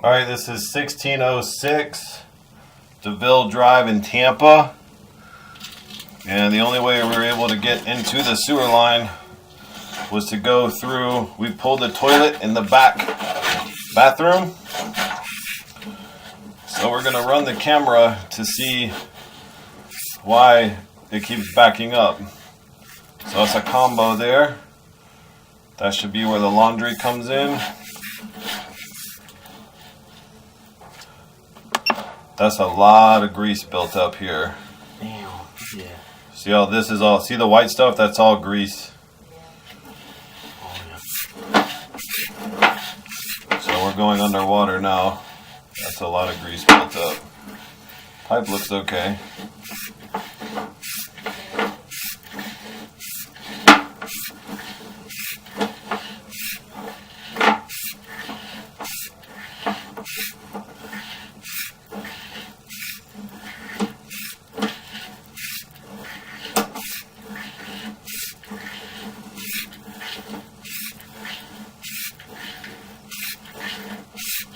All right, this is 1606 DeVille Drive in Tampa. And the only way we were able to get into the sewer line was to go through, we pulled the toilet in the back bathroom. So we're gonna run the camera to see why it keeps backing up. So it's a combo there. That should be where the laundry comes in. That's a lot of grease built up here. Damn, yeah. See how this is all, see the white stuff? That's all grease. Oh, yeah. So we're going underwater now. That's a lot of grease built up. Pipe looks okay.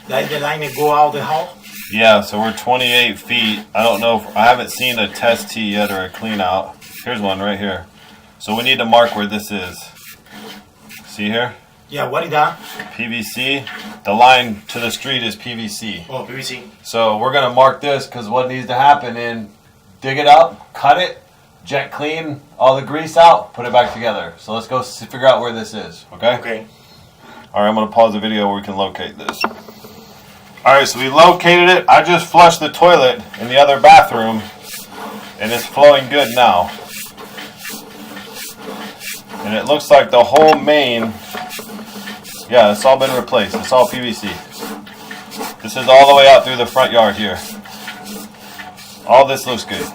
Like the line go out the hole? Yeah, so we're 28 feet. I don't know if, I haven't seen a test tee yet or a clean out. Here's one right here. So we need to mark where this is. See here? Yeah, what is that? PVC. The line to the street is PVC. Oh, PVC. So we're gonna mark this because what needs to happen is dig it up, cut it, jet clean all the grease out, put it back together. So let's go figure out where this is, okay? Okay. All right, I'm gonna pause the video where we can locate this. All right, so we located it. I just flushed the toilet in the other bathroom, and it's flowing good now. And it looks like the whole main, yeah, it's all been replaced. It's all PVC. This is all the way out through the front yard here. All this looks good.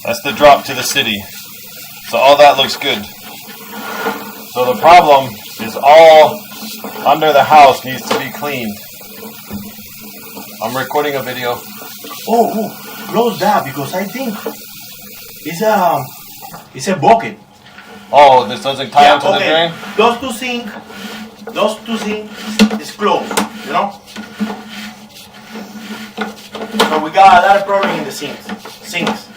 That's the drop to the city. So all that looks good. So the problem is all under the house needs to be cleaned. I'm recording a video. Oh, close that because I think it's a bucket. Oh, this doesn't tie into the drain? Those two sinks is closed, you know? So we got a lot of problem in the sinks.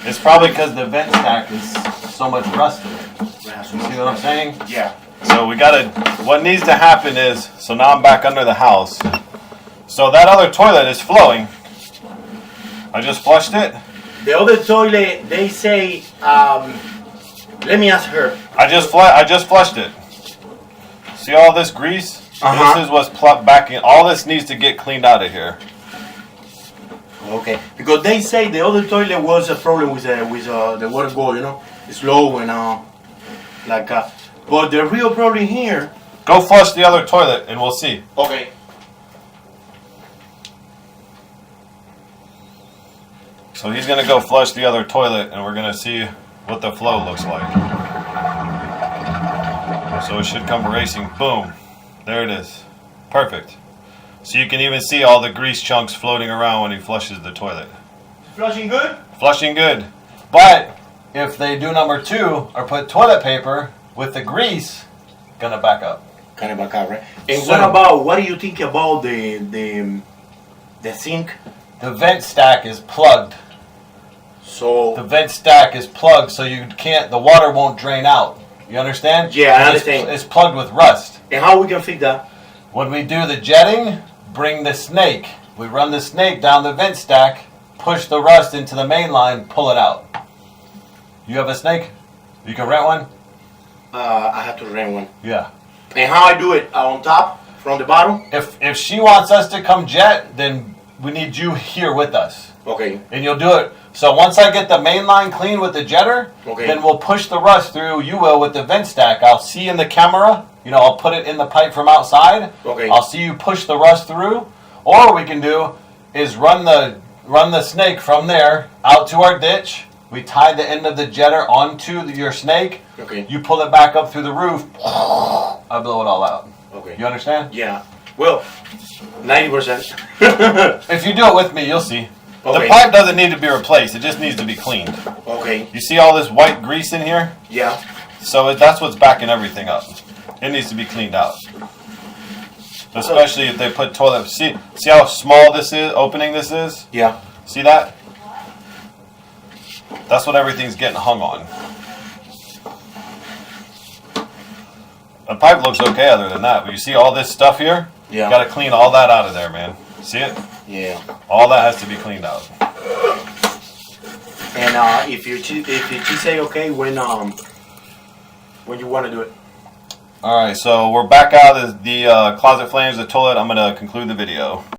It's probably because the vent stack is so much rust in it. Yeah, You see what I'm saying? Yeah. So we gotta, what needs to happen is, so now I'm back under the house. So that other toilet is flowing. I just flushed it. The other toilet, they say, let me ask her. I just flushed it. See all this grease? This is what's plugged back in. All this needs to get cleaned out of here. Okay, because they say the other toilet was a problem with the water go, you know, it's low and but the real problem here. Go flush the other toilet and we'll see. Okay. So he's gonna go flush the other toilet and we're gonna see what the flow looks like. So it should come racing. Boom. There it is. Perfect. So you can even see all the grease chunks floating around when he flushes the toilet. Flushing good? Flushing good. But if they do number 2 or put toilet paper with the grease, gonna back up. Kind of back up, right? And So- what do you think about the sink? The vent stack is plugged. So The vent stack is plugged so you can't, the water won't drain out. You understand? Yeah, I understand. It's plugged with rust. and how we can fix that? When we do the jetting, bring the snake. We run the snake down the vent stack, push the rust into the main line, pull it out. You have a snake? You can rent one? I have to rent one. Yeah. And how I do it? On top, from the bottom? If she wants us to come jet, then we need you here with us. Okay. And you'll do it. So once I get the main line clean with the jetter, Okay. then we'll push the rust through, you will, with the vent stack. I'll see in the camera, you know, I'll put it in the pipe from outside. Okay. I'll see you push the rust through. Or what we can do is run the snake from there out to our ditch. We tie the end of the jetter onto your snake. Okay. You pull it back up through the roof. I blow it all out. Okay. You understand? Yeah. Well, 90%. If you do it with me, you'll see. Okay. The pipe doesn't need to be replaced. It just needs to be cleaned. Okay. You see all this white grease in here? Yeah. So that's what's backing everything up. It needs to be cleaned out. Especially if they put toilet. See how small this is? Opening this is? Yeah. See that? That's what everything's getting hung on. The pipe looks okay other than that, but you see all this stuff here? Yeah. You gotta clean all that out of there, man. See it? Yeah. All that has to be cleaned out. And if you say okay, when you want to do it. All right, so we're back out of the closet flames, the toilet. I'm gonna conclude the video.